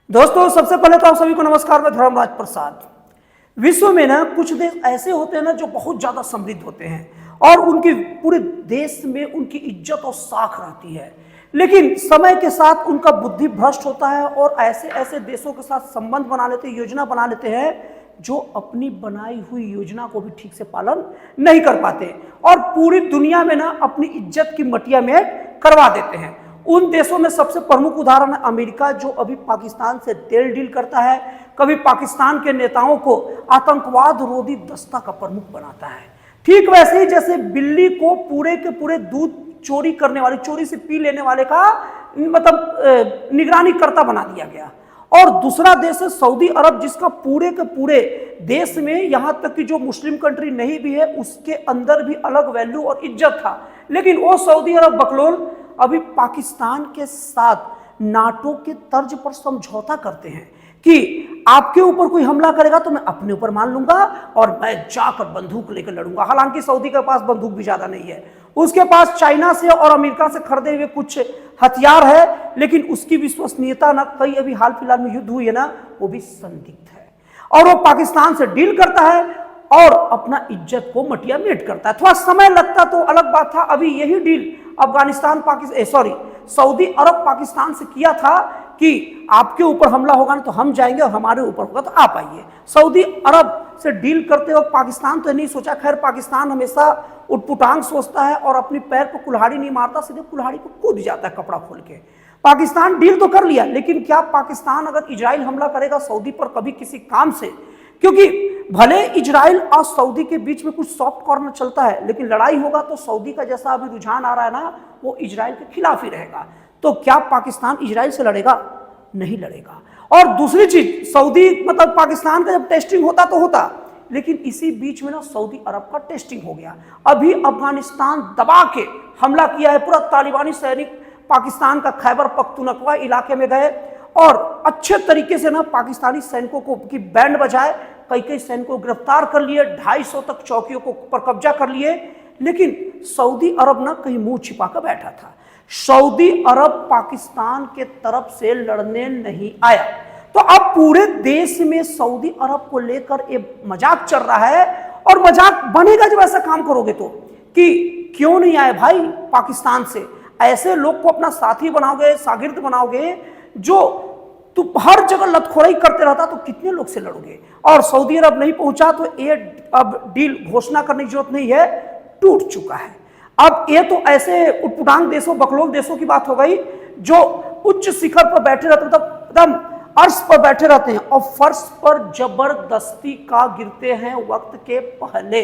दोस्तों सबसे पहले तो आप सभी को नमस्कार। मैं धर्मराज प्रसाद। विश्व में ना कुछ देश ऐसे होते हैं ना जो बहुत ज्यादा समृद्ध होते हैं और उनकी पूरे देश में उनकी इज्जत और साख रहती है, लेकिन समय के साथ उनका बुद्धि भ्रष्ट होता है और ऐसे ऐसे देशों के साथ संबंध बना लेते हैं, योजना बना लेते हैं जो अपनी बनाई हुई योजना को भी ठीक से पालन नहीं कर पाते और पूरी दुनिया में ना अपनी इज्जत की मटिया में करवा देते हैं। उन देशों में सबसे प्रमुख उदाहरण है अमेरिका, जो अभी पाकिस्तान से तेल डील करता है, कभी पाकिस्तान के नेताओं को आतंकवाद रोधी दस्ता का प्रमुख बनाता है। ठीक वैसे ही जैसे बिल्ली को पूरे के पूरे दूध चोरी करने वाले, चोरी से पी लेने वाले का मतलब निगरानी करता बना दिया गया। और दूसरा देश है सऊदी अरब, जिसका पूरे के पूरे देश में, यहां तक कि जो मुस्लिम कंट्री नहीं भी है उसके अंदर भी अलग वैल्यू और इज्जत था, लेकिन वो सऊदी अरब बकलोल अभी पाकिस्तान के साथ नाटो के तर्ज पर समझौता करते हैं कि आपके ऊपर कोई हमला करेगा तो मैं अपने ऊपर मान लूंगा और मैं जाकर बंदूक लेकर लड़ूंगा। हालांकि सऊदी के पास बंदूक भी ज्यादा नहीं है, उसके पास चाइना से और अमेरिका से खरीदे हुए कुछ हथियार है, लेकिन उसकी विश्वसनीयता ना, कई अभी हाल फिलहाल में युद्ध हुई है ना, वो भी संदिग्ध है और वो पाकिस्तान से डील करता है और अपना इज्जत को मटिया मेट करता है। थोड़ा समय लगता तो अलग बात था। अभी यही डील सऊदी अरब पाकिस्तान से किया था कि आपके ऊपर हमला होगा ना तो हम जाएंगे और हमारे ऊपर होगा तो आप आइए। सऊदी अरब से डील करते वक्त पाकिस्तान तो नहीं सोचा, खैर पाकिस्तान हमेशा उटपुटांग सोचता है और अपनी पैर पर कुल्हाड़ी नहीं मारता, सीधे कुल्हाड़ी को कूद जाता है कपड़ा खोल के। पाकिस्तान डील तो कर लिया, लेकिन क्या पाकिस्तान अगर इजराइल हमला करेगा सऊदी पर कभी किसी काम से? क्योंकि भले इजराइल और सऊदी के बीच में कुछ सॉफ्ट कॉर्नर चलता है, लेकिन लड़ाई होगा तो सऊदी का जैसा अभी रुझान आ रहा है ना, वो इजराइल के खिलाफ ही रहेगा। तो क्या पाकिस्तान इजराइल से लड़ेगा? नहीं लड़ेगा। और दूसरी चीज, सऊदी मतलब पाकिस्तान का जब टेस्टिंग होता तो होता, लेकिन इसी बीच में ना सऊदी अरब का टेस्टिंग हो गया। अभी अफगानिस्तान दबा के हमला किया है, पूरा तालिबानी सैनिक पाकिस्तान का खैबर पख्तूनख्वा इलाके में गए और अच्छे तरीके से ना पाकिस्तानी सैनिकों को की बैंड बजाए, कई सैनिकों को गिरफ्तार कर लिए, 250 तक चौकियों को पर कब्जा कर लिए। लेकिन सऊदी अरब ना कहीं मुंह छिपा कर बैठा था। सऊदी अरब पाकिस्तान के तरफ से लड़ने नहीं आया। तो अब पूरे देश में सऊदी अरब को लेकर एक मजाक चल रहा है और मजाक बनेगा जब ऐसा काम करोगे तो, कि क्यों नहीं आए भाई पाकिस्तान से, ऐसे लोग को अपना साथी बनाओगे, शागिर्द बनाओगे, जो तू हर जगह लतखोराई करते रहता तो कितने लोग से लड़ोगे। और सऊदी अरब नहीं पहुंचा तो ये अब डील घोषणा करने की जरूरत नहीं है, टूट चुका है। अब ये तो ऐसे उटपुटांग देशों, बकलोल देशों की बात हो गई जो उच्च शिखर पर बैठे रहते, मतलब एकदम अर्श पर बैठे रहते हैं और फर्श पर जबरदस्ती का गिरते हैं वक्त के पहले।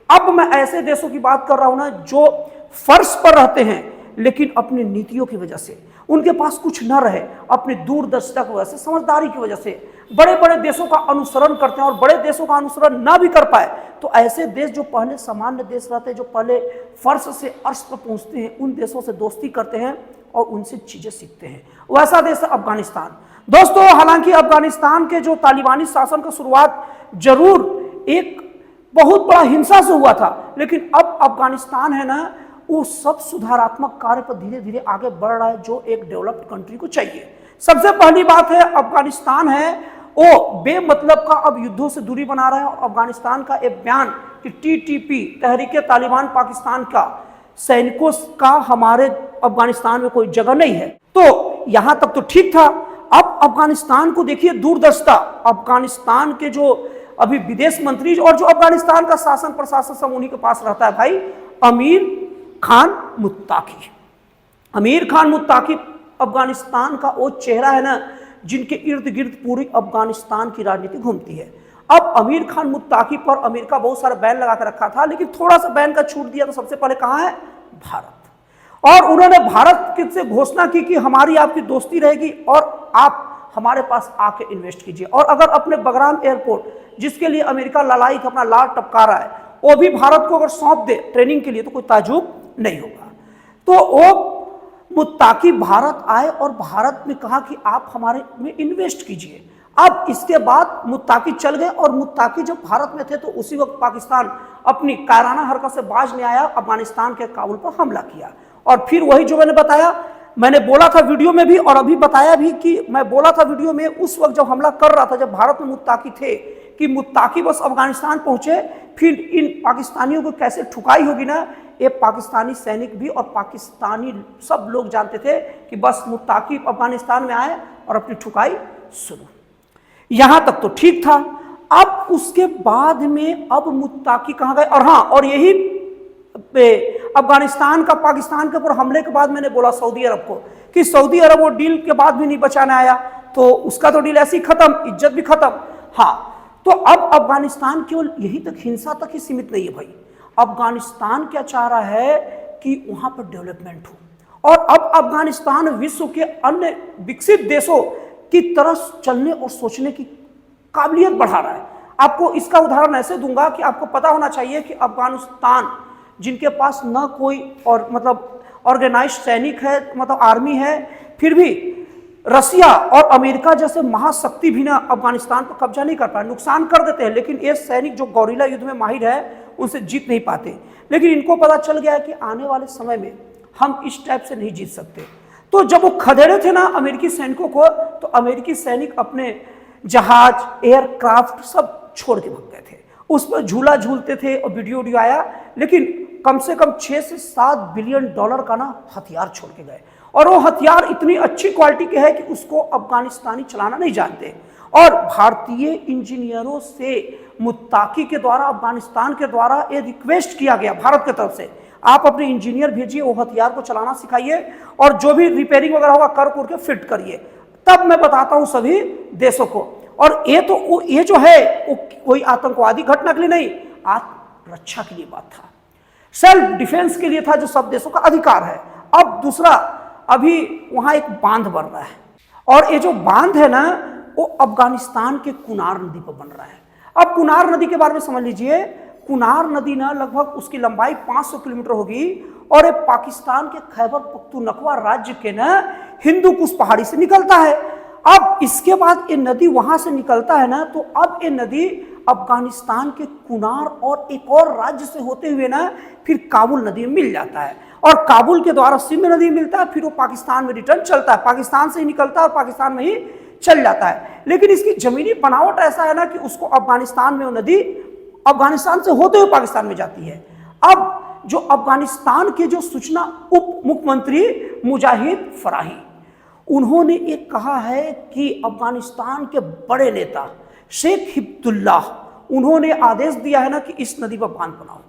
अब मैं ऐसे देशों की बात कर रहा हूं ना जो फर्श पर रहते हैं, लेकिन अपनी नीतियों की वजह से, उनके पास कुछ न रहे, अपनी दूरदर्शिता की वजह से, समझदारी की वजह से बड़े बड़े देशों का अनुसरण करते हैं और बड़े देशों का अनुसरण ना भी कर पाए तो ऐसे देश जो पहले सामान्य देश रहते हैं, जो पहले फर्श से अर्श पर पहुंचते हैं, उन देशों से दोस्ती करते हैं और उनसे चीजें सीखते हैं। वैसा देश है अफगानिस्तान। दोस्तों हालांकि अफगानिस्तान के जो तालिबानी शासन का शुरुआत जरूर एक बहुत बड़ा हिंसा से हुआ था, लेकिन अब अफगानिस्तान है ना, वो सब सुधारात्मक कार्य पर धीरे धीरे आगे बढ़ रहा है जो एक डेवलप्ड कंट्री को चाहिए। सबसे पहली बात है, अफगानिस्तान है वो बेमतलब का अब युद्धों से दूरी बना रहा है और अफगानिस्तान का एक बयान कि टीटीपी, तहरीके तालिबान पाकिस्तान का सैनिकों का हमारे अफगानिस्तान में कोई जगह नहीं है। तो यहां तक तो ठीक था। अब अफगानिस्तान को देखिए दूरदर्शिता, अफगानिस्तान के जो अभी विदेश मंत्री और जो अफगानिस्तान का शासन प्रशासन सब उन्हीं के पास रहता है भाई, अमीर खान मुत्ताकी। अमीर खान मुत्ताकी अफगानिस्तान का वो चेहरा है ना जिनके इर्द गिर्द पूरी अफगानिस्तान की राजनीति घूमती है। अब अमीर खान मुत्ताकी पर अमेरिका बहुत सारा बैन लगा कर रखा था, लेकिन थोड़ा सा बैन का छूट दिया तो सबसे पहले कहां है? भारत। और उन्होंने भारत से घोषणा की कि हमारी आपकी दोस्ती रहेगी और आप हमारे पास आके इन्वेस्ट कीजिए, और अगर अपने बगराम एयरपोर्ट जिसके लिए अमेरिका ललाई का अपना लाल टपका रहा है वो भी भारत को अगर सौंप दे ट्रेनिंग के लिए तो कोई ताजुब नहीं होगा। तो वो मुत्ताकी भारत आए और भारत में कहा कि आप हमारे में इन्वेस्ट कीजिए। अब इसके बाद मुत्ताकी चल गए और मुत्ताकी जब भारत में थे तो उसी वक्त पाकिस्तान अपनी कायराना हरकत से बाज नहीं आया, अफगानिस्तान के काबुल पर हमला किया और फिर वही जो मैंने बताया मैंने बोला था वीडियो में भी और अभी बताया भी कि मैं बोला था वीडियो में उस वक्त जब हमला कर रहा था, जब भारत में मुत्ताकी थे कि मुत्ताकी बस अफगानिस्तान पहुंचे, फिर इन पाकिस्तानियों को कैसे ठुकाई होगी ना, ये पाकिस्तानी सैनिक भी और पाकिस्तानी सब लोग जानते थे कि बस मुत्ताकी अफगानिस्तान में आए और अपनी ठुकाई शुरू। यहां तक तो ठीक था। अब उसके बाद में अब मुत्ताकी कहां गए? और हाँ, और यही अफगानिस्तान का पाकिस्तान के ऊपर हमले के बाद मैंने बोला सऊदी अरब को कि सऊदी अरब वो डील के बाद भी नहीं बचाने आया, तो उसका तो डील ऐसे ही खत्म, इज्जत भी खत्म। हाँ, तो अब अफगानिस्तान केवल यही तक, हिंसा तक ही सीमित नहीं है भाई। अफगानिस्तान क्या चाह रहा है कि वहां पर डेवलपमेंट हो, और अब अफगानिस्तान विश्व के अन्य विकसित देशों की तरफ चलने और सोचने की काबिलियत बढ़ा रहा है। आपको इसका उदाहरण ऐसे दूंगा कि आपको पता होना चाहिए कि अफगानिस्तान जिनके पास न कोई और मतलब ऑर्गेनाइज सैनिक है, मतलब आर्मी है, फिर भी रसिया और अमेरिका जैसे महाशक्ति भी ना अफगानिस्तान पर कब्जा नहीं कर पाए, नुकसान कर देते हैं, लेकिन ये सैनिक जो गौरिला युद्ध में माहिर है उनसे जीत नहीं पाते। लेकिन इनको पता चल गया है कि आने वाले समय में हम इस टाइप से नहीं जीत सकते। तो जब वो खदेड़े थे ना अमेरिकी सैनिकों को, तो अमेरिकी सैनिक अपने जहाज, एयरक्राफ्ट सब छोड़ के भाग गए थे, उस पर झूला झूलते थे और वीडियो आया, लेकिन कम से कम 6 से 7 बिलियन डॉलर का ना हथियार छोड़ के गए। और वो हथियार इतनी अच्छी क्वालिटी के है कि उसको अफगानिस्तानी चलाना नहीं जानते। और भारतीय इंजीनियरों से मुत्ताकी के द्वारा, अफगानिस्तान के द्वारा ये रिक्वेस्ट किया गया भारत की तरफ से, आप अपने इंजीनियर भेजिए, वो हथियार को चलाना सिखाइए और जो भी रिपेयरिंग वगैरह होगा कर के फिट करिए, तब मैं बताता हूं सभी देशों को। और ये जो है वो कोई आतंकवादी घटना के लिए नहीं, आत्मरक्षा के लिए बात था, सेल्फ डिफेंस के लिए था, जो सब देशों का अधिकार है। अब दूसरा, अभी वहां एक बांध बन रहा है, और ये जो बांध है ना वो अफगानिस्तान के कुनार नदी पर बन रहा है। अब कुनार नदी के बारे में समझ लीजिए, कुनार नदी ना लगभग उसकी लंबाई 500 किलोमीटर होगी, और ये पाकिस्तान के खैबर पख्तूनख्वा राज्य के ना हिंदू कुश पहाड़ी से निकलता है। अब इसके बाद ये नदी वहां से निकलता है ना, तो अब ये नदी अफगानिस्तान के कुनार और एक और राज्य से होते हुए ना फिर काबुल नदी में मिल जाता है, और काबुल के द्वारा सिंध नदी मिलता है, फिर वो पाकिस्तान में रिटर्न चलता है, पाकिस्तान से ही निकलता है और पाकिस्तान में ही चल जाता है। लेकिन इसकी जमीनी बनावट ऐसा है ना कि उसको अफगानिस्तान में वो नदी अफगानिस्तान से होते हुए पाकिस्तान में जाती है। अब जो अफगानिस्तान के जो सूचना उप मुख्यमंत्री मुजाहिद फराही, उन्होंने एक कहा है कि अफगानिस्तान के बड़े नेता शेख हिब्दुल्लाह, उन्होंने आदेश दिया है ना कि इस नदी पर बांध बनाओ,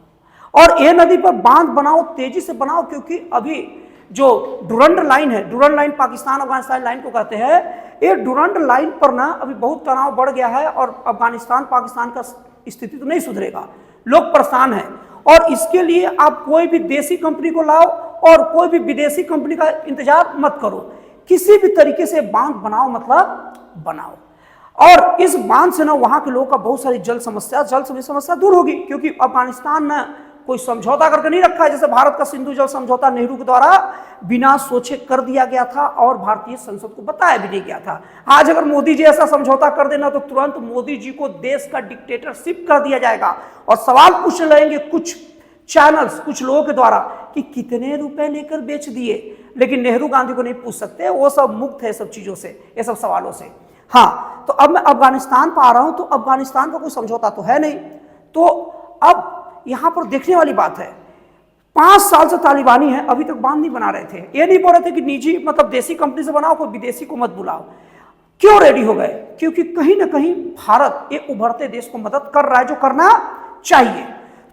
और ये नदी पर बांध बनाओ, तेजी से बनाओ, क्योंकि अभी जो डुरंड लाइन है, Durand line Pakistan Afghanistan line को कहते हैं, ये डुरंड लाइन पर ना अभी बहुत तनाव बढ़ गया है, और अफगानिस्तान पाकिस्तान का स्थिति तो नहीं सुधरेगा, लोग परेशान हैं। और इसके लिए आप कोई भी देसी कंपनी को लाओ और कोई भी विदेशी कंपनी का इंतजार मत करो, किसी भी तरीके से बांध बनाओ, मतलब बनाओ। और इस बांध से ना वहां के लोगों का बहुत सारी जल समस्या दूर होगी, क्योंकि अफगानिस्तान ने कोई समझौता करके नहीं रखा है, जैसे भारत का सिंधु जल समझौता नेहरू के द्वारा बिना सोचे कर दिया गया था और भारतीय संसद को बताया भी नहीं गया था। आज अगर मोदी जी ऐसा समझौता कर देना तो तुरंत मोदी जी को देश का डिक्टेटरशिप कर दिया जाएगा, और सवाल पूछने लगेंगे कुछ चैनल्स, कुछ लोगों के द्वारा कि कितने रुपए लेकर बेच दिए, लेकिन नेहरू गांधी को नहीं पूछ सकते, वो सब मुक्त है सब चीजों से, ये सब सवालों से। हाँ, तो अब मैं अफगानिस्तान पर आ रहा हूं, तो अफगानिस्तान का कोई समझौता तो है नहीं। तो अब यहां पर देखने वाली बात है, 5 साल से तालिबानी है, अभी तक बांध नहीं बना रहे थे। ये नहीं बोल रहे थे कि निजी मतलब देसी कंपनी से बनाओ, कोई विदेशी को मत बुलाओ। क्यों रेडी हो गए? क्योंकि कहीं ना कहीं भारत एक उभरते देश को मदद कर रहा है, जो करना चाहिए।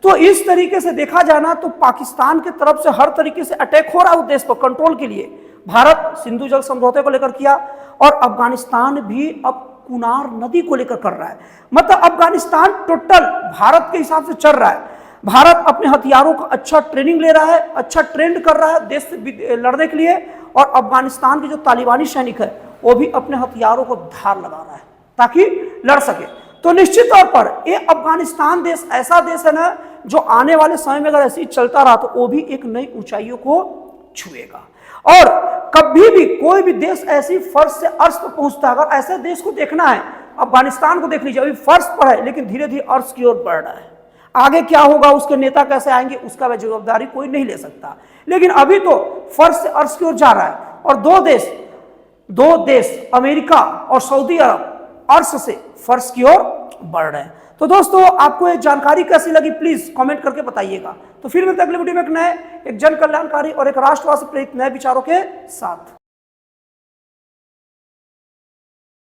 तो इस तरीके से देखा जाना तो पाकिस्तान की तरफ से हर तरीके से अटैक हो रहा है उस देश पर कंट्रोल के लिए। भारत सिंधु जल समझौते को लेकर किया, और अफगानिस्तान भी अब कुनार नदी को लेकर कर रहा है। मतलब अफगानिस्तान टोटल भारत के हिसाब से चल रहा है। भारत अपने हथियारों का अच्छा ट्रेनिंग ले रहा है, अच्छा ट्रेंड कर रहा है देश से लड़ने के लिए, और अफगानिस्तान के जो तालिबानी सैनिक है वो भी अपने हथियारों को धार लगा रहा है ताकि लड़ सके। तो निश्चित तौर पर ये अफगानिस्तान देश ऐसा देश है ना, जो आने वाले समय में अगर ऐसे ही चलता रहा तो वो भी एक नई ऊंचाइयों को छुएगा। और कभी भी कोई भी देश ऐसी फर्श से अर्श पर पहुंचता है, अगर ऐसे देश को देखना है, अफगानिस्तान को देख लीजिए, अभी फर्श पर है लेकिन धीरे धीरे अर्श की ओर बढ़ रहा है। आगे क्या होगा, उसके नेता कैसे आएंगे, उसका वह जवाबदारी कोई नहीं ले सकता, लेकिन अभी तो फर्श से अर्श की ओर जा रहा है। और दो देश अमेरिका और सऊदी अरब अर्श से फर्श की ओर बढ़ रहे हैं। तो दोस्तों, आपको ये जानकारी कैसी लगी प्लीज कमेंट करके बताइएगा। तो फिर मिलते हैं अगले वीडियो में एक जन कल्याणकारी और एक राष्ट्रवाद से प्रेरित नए विचारों के साथ।